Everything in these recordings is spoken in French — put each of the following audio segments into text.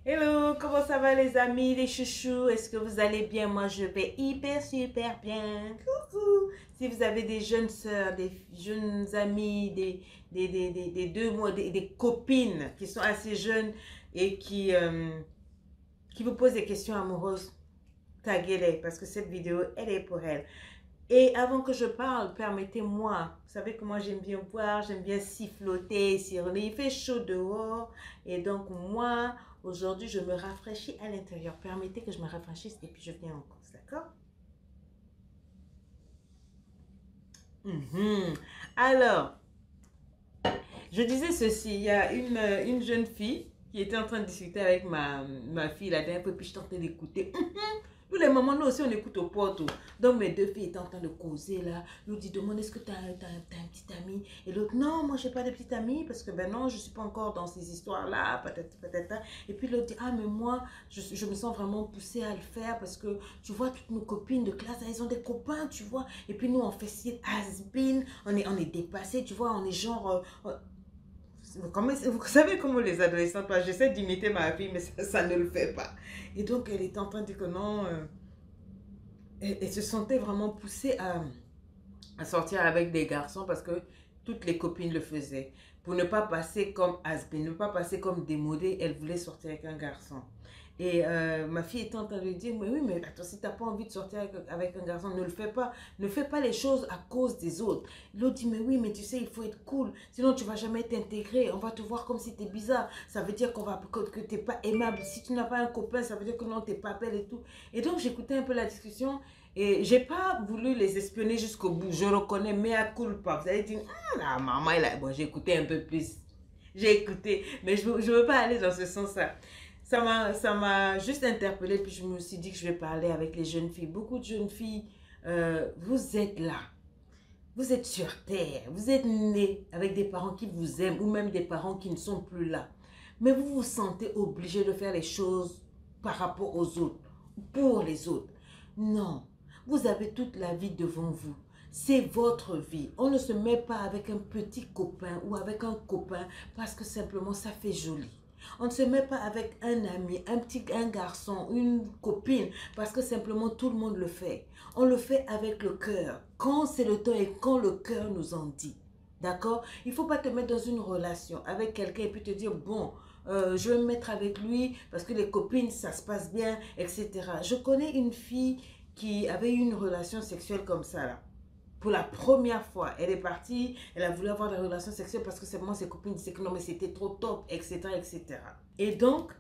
Hello, comment ça va les amis, les chouchous? Est-ce que vous allez bien? Moi, je vais hyper, super bien. Coucou! Si vous avez des jeunes sœurs, des jeunes amis, des deux mois, des copines qui sont assez jeunes et qui vous posent des questions amoureuses, taguez-les parce que cette vidéo, elle est pour elles. Et avant que je parle, permettez-moi, vous savez que moi j'aime bien boire, j'aime bien siffloter, siroter, il fait chaud dehors. Et donc moi, aujourd'hui, je me rafraîchis à l'intérieur. Permettez que je me rafraîchisse et puis je viens en cause, d'accord? Alors, je disais ceci, il y a une jeune fille qui était en train de discuter avec ma fille la dernière fois, puis je tentais d'écouter. Tous les moments, nous aussi, on écoute au porte. Donc, mes deux filles étaient en train de causer là. L'autre dit, demande, est-ce que tu as un petit ami? Et l'autre, non, moi, je n'ai pas de petit ami parce que, ben non, je ne suis pas encore dans ces histoires-là, peut-être, peut-être. Et puis, l'autre dit, ah, mais moi, je me sens vraiment poussée à le faire parce que, tu vois, toutes nos copines de classe, elles ont des copains, tu vois. Et puis, nous, on fait style has-been, on est dépassés, tu vois, on est genre... vous savez comment les adolescents parlent. J'essaie d'imiter ma fille, mais ça ne le fait pas. Et donc, elle était en train de dire que non, elle se sentait vraiment poussée à sortir avec des garçons parce que toutes les copines le faisaient. Pour ne pas passer comme has-been, ne pas passer comme démodée, elle voulait sortir avec un garçon. Et ma fille était en train de lui dire, mais oui, mais attends, si tu n'as pas envie de sortir avec un garçon, ne le fais pas. Ne fais pas les choses à cause des autres. L'autre dit, mais oui, mais tu sais, il faut être cool. Sinon, tu ne vas jamais t'intégrer. On va te voir comme si tu es bizarre. Ça veut dire que tu n'es pas aimable. Si tu n'as pas un copain, ça veut dire que non, tu n'es pas belle et tout. Et donc, j'écoutais un peu la discussion. Et j'ai pas voulu les espionner jusqu'au bout. Je reconnais, mea culpa. Vous allez dire, ah, la maman, elle a... Bon, j'ai écouté un peu plus. J'ai écouté, mais je veux pas aller dans ce sens-là. Ça m'a juste interpellée, puis je me suis dit que je vais parler avec les jeunes filles. Beaucoup de jeunes filles, vous êtes là. Vous êtes sur terre. Vous êtes nés avec des parents qui vous aiment ou même des parents qui ne sont plus là. Mais vous vous sentez obligé de faire les choses par rapport aux autres, pour les autres. Non, vous avez toute la vie devant vous. C'est votre vie. On ne se met pas avec un petit copain ou avec un copain parce que simplement ça fait joli. On ne se met pas avec un ami, un garçon, une copine parce que simplement tout le monde le fait. On le fait avec le cœur. Quand c'est le temps et quand le cœur nous en dit. D'accord? Il ne faut pas te mettre dans une relation avec quelqu'un et puis te dire, bon, je vais me mettre avec lui parce que les copines, ça se passe bien, etc. Je connais une fille qui avait eu une relation sexuelle comme ça, là. Pour la première fois, elle est partie, elle a voulu avoir des relations sexuelles parce que seulement ses copines disaient que non, mais c'était trop top, etc., etc. Et donc,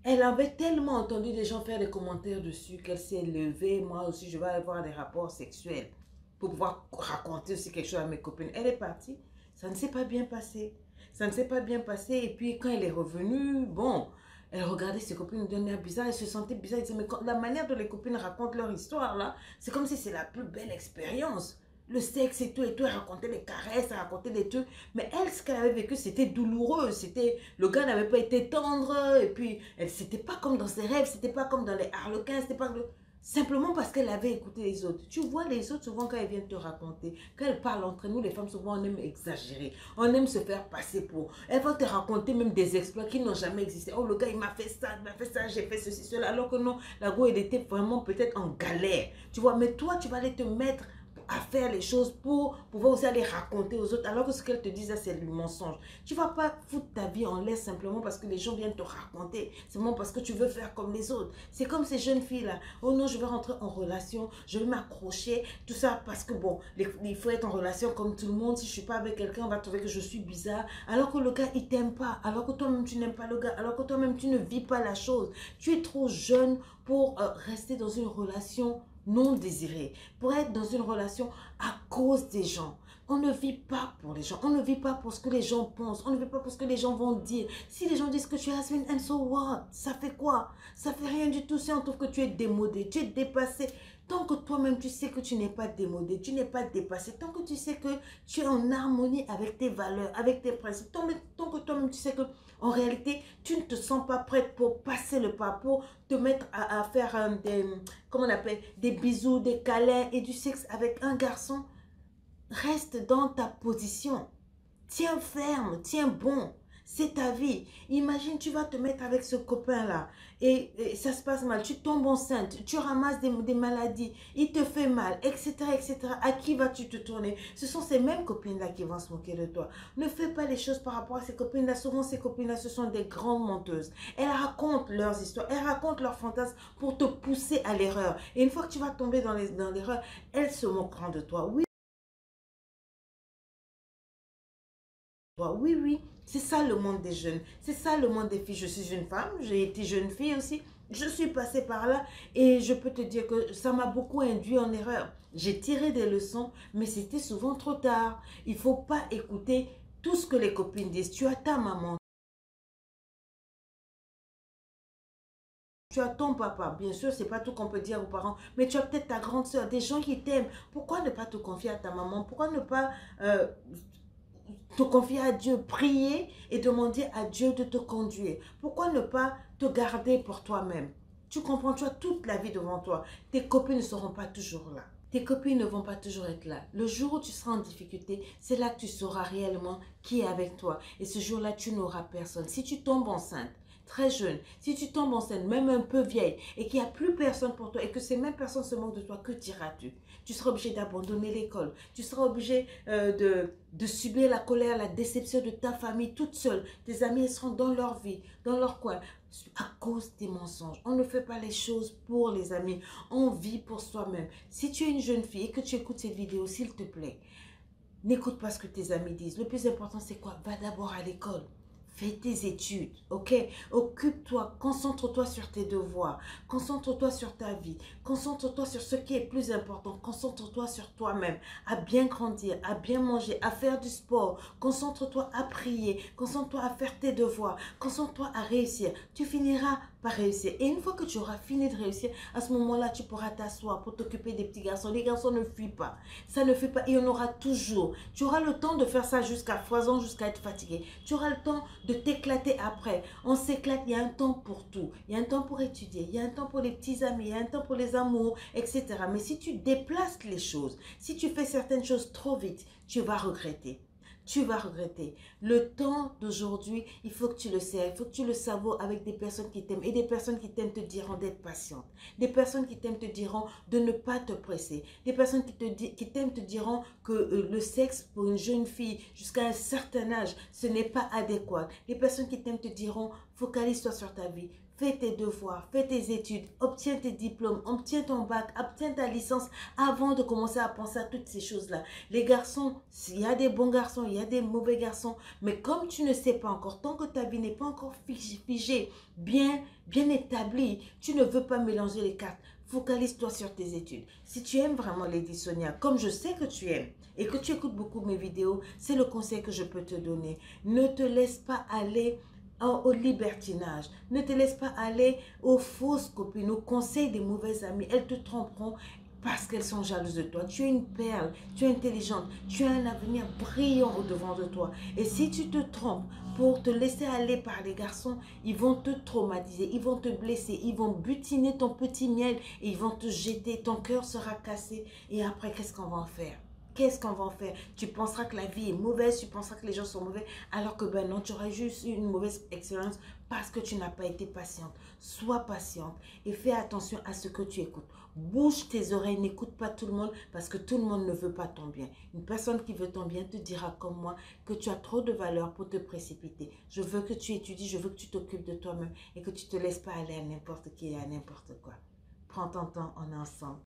elle avait tellement entendu des gens faire des commentaires dessus qu'elle s'est levée. Moi aussi, je vais avoir des rapports sexuels pour pouvoir raconter aussi quelque chose à mes copines. Elle est partie, ça ne s'est pas bien passé. Ça ne s'est pas bien passé. Et puis, quand elle est revenue, bon, elle regardait ses copines d'un air bizarre, elle se sentait bizarre. Elle disait, mais la manière dont les copines racontent leur histoire, là, c'est comme si c'est la plus belle expérience. Le sexe et tout, elle racontait les caresses, elle racontait des trucs. Mais elle, ce qu'elle avait vécu, c'était douloureux. Le gars n'avait pas été tendre. Et puis, c'était pas comme dans ses rêves, c'était pas comme dans les harlequins, c'était pas... Simplement parce qu'elle avait écouté les autres. Tu vois, les autres, souvent, quand elles viennent te raconter, quand elles parlent entre nous, les femmes, souvent, on aime exagérer. On aime se faire passer pour. Elles vont te raconter même des exploits qui n'ont jamais existé. Oh, le gars, il m'a fait ça, j'ai fait ceci, cela. Alors que non, la go, elle était vraiment peut-être en galère. Tu vois, mais toi, tu vas aller te mettre à faire les choses pour pouvoir aussi aller raconter aux autres, alors que ce qu'elles te disent, c'est du mensonge. Tu ne vas pas foutre ta vie en l'air simplement parce que les gens viennent te raconter, simplement parce que tu veux faire comme les autres. C'est comme ces jeunes filles-là. Oh non, je vais rentrer en relation, je vais m'accrocher, tout ça parce que bon, il faut être en relation comme tout le monde. Si je ne suis pas avec quelqu'un, on va trouver que je suis bizarre. Alors que le gars, il t'aime pas. Alors que toi-même, tu n'aimes pas le gars. Alors que toi-même, tu ne vis pas la chose. Tu es trop jeune pour rester dans une relation non désirée, pour être dans une relation à cause des gens. On ne vit pas pour les gens. On ne vit pas pour ce que les gens pensent. On ne vit pas pour ce que les gens vont dire. Si les gens disent que tu es has-been, and so what? Ça fait quoi? Ça fait rien du tout. Si on trouve que tu es démodé, tu es dépassé. Tant que toi-même, tu sais que tu n'es pas démodé, tu n'es pas dépassé. Tant que tu sais que tu es en harmonie avec tes valeurs, avec tes principes. Tant que toi-même, tu sais que en réalité, tu ne te sens pas prête pour passer le pas, pour te mettre à faire comment on appelle, des bisous, des câlins et du sexe avec un garçon. Reste dans ta position. Tiens ferme, tiens bon. C'est ta vie. Imagine, tu vas te mettre avec ce copain-là et ça se passe mal. Tu tombes enceinte, tu ramasses des maladies, il te fait mal, etc., etc. À qui vas-tu te tourner? Ce sont ces mêmes copines-là qui vont se moquer de toi. Ne fais pas les choses par rapport à ces copines-là. Souvent, ces copines-là, ce sont des grandes menteuses. Elles racontent leurs histoires, elles racontent leurs fantasmes pour te pousser à l'erreur. Et une fois que tu vas tomber dans l'erreur, elles se moqueront de toi. Oui. Oui, oui, c'est ça le monde des jeunes, c'est ça le monde des filles. Je suis une femme, j'ai été jeune fille aussi, je suis passée par là et je peux te dire que ça m'a beaucoup induit en erreur. J'ai tiré des leçons, mais c'était souvent trop tard. Il ne faut pas écouter tout ce que les copines disent. Tu as ta maman, tu as ton papa. Bien sûr, c'est pas tout qu'on peut dire aux parents, mais tu as peut-être ta grande soeur, des gens qui t'aiment. Pourquoi ne pas te confier à ta maman? Pourquoi ne pas te confier à Dieu, prier et demander à Dieu de te conduire? Pourquoi ne pas te garder pour toi-même? Tu comprends, tu as toute la vie devant toi. Tes copines ne seront pas toujours là. Tes copines ne vont pas toujours être là. Le jour où tu seras en difficulté, c'est là que tu sauras réellement qui est avec toi. Et ce jour-là, tu n'auras personne. Si tu tombes enceinte, très jeune, si tu tombes enceinte, même un peu vieille, et qu'il n'y a plus personne pour toi, et que ces mêmes personnes se moquent de toi, que diras-tu? Tu seras obligé d'abandonner l'école. Tu seras obligé de subir la colère, la déception de ta famille toute seule. Tes amis, ils seront dans leur vie, dans leur coin, à cause des mensonges. On ne fait pas les choses pour les amis. On vit pour soi-même. Si tu es une jeune fille et que tu écoutes cette vidéo, s'il te plaît, n'écoute pas ce que tes amis disent. Le plus important, c'est quoi? Va d'abord à l'école. Fais tes études, ok? Occupe-toi, concentre-toi sur tes devoirs, concentre-toi sur ta vie, concentre-toi sur ce qui est plus important, concentre-toi sur toi-même, à bien grandir, à bien manger, à faire du sport, concentre-toi à prier, concentre-toi à faire tes devoirs, concentre-toi à réussir. Tu finiras par réussir. Et une fois que tu auras fini de réussir, à ce moment-là, tu pourras t'asseoir pour t'occuper des petits garçons. Les garçons ne fuient pas. Ça ne fuit pas. Il y en aura toujours. Tu auras le temps de faire ça jusqu'à foison, jusqu'à être fatigué. Tu auras le temps de t'éclater après. On s'éclate, il y a un temps pour tout. Il y a un temps pour étudier, il y a un temps pour les petits amis, il y a un temps pour les amours, etc. Mais si tu déplaces les choses, si tu fais certaines choses trop vite, tu vas regretter. Tu vas regretter. Le temps d'aujourd'hui, il faut que tu le sais, il faut que tu le savoures avec des personnes qui t'aiment. Et des personnes qui t'aiment te diront d'être patiente. Des personnes qui t'aiment te diront de ne pas te presser. Des personnes qui t'aiment te diront que le sexe pour une jeune fille jusqu'à un certain âge, ce n'est pas adéquat. Les personnes qui t'aiment te diront, focalise-toi sur ta vie. Fais tes devoirs, fais tes études, obtiens tes diplômes, obtiens ton bac, obtiens ta licence avant de commencer à penser à toutes ces choses-là. Les garçons, il y a des bons garçons, il y a des mauvais garçons, mais comme tu ne sais pas encore, tant que ta vie n'est pas encore figée, bien établie, tu ne veux pas mélanger les cartes. Focalise-toi sur tes études. Si tu aimes vraiment Lady Sonia, comme je sais que tu aimes et que tu écoutes beaucoup mes vidéos, c'est le conseil que je peux te donner. Ne te laisse pas aller au libertinage. Ne te laisse pas aller aux fausses copines, aux conseils des mauvaises amies. Elles te tromperont parce qu'elles sont jalouses de toi. Tu es une perle, tu es intelligente, tu as un avenir brillant au-devant de toi. Et si tu te trompes pour te laisser aller par les garçons, ils vont te traumatiser, ils vont te blesser, ils vont butiner ton petit miel et ils vont te jeter, ton cœur sera cassé. Et après, qu'est-ce qu'on va en faire? Qu'est-ce qu'on va en faire? Tu penseras que la vie est mauvaise, tu penseras que les gens sont mauvais, alors que ben non, tu auras juste eu une mauvaise expérience parce que tu n'as pas été patiente. Sois patiente et fais attention à ce que tu écoutes. Bouge tes oreilles, n'écoute pas tout le monde parce que tout le monde ne veut pas ton bien. Une personne qui veut ton bien te dira comme moi que tu as trop de valeur pour te précipiter. Je veux que tu étudies, je veux que tu t'occupes de toi-même et que tu ne te laisses pas aller à n'importe qui et à n'importe quoi. Prends ton temps, on est ensemble.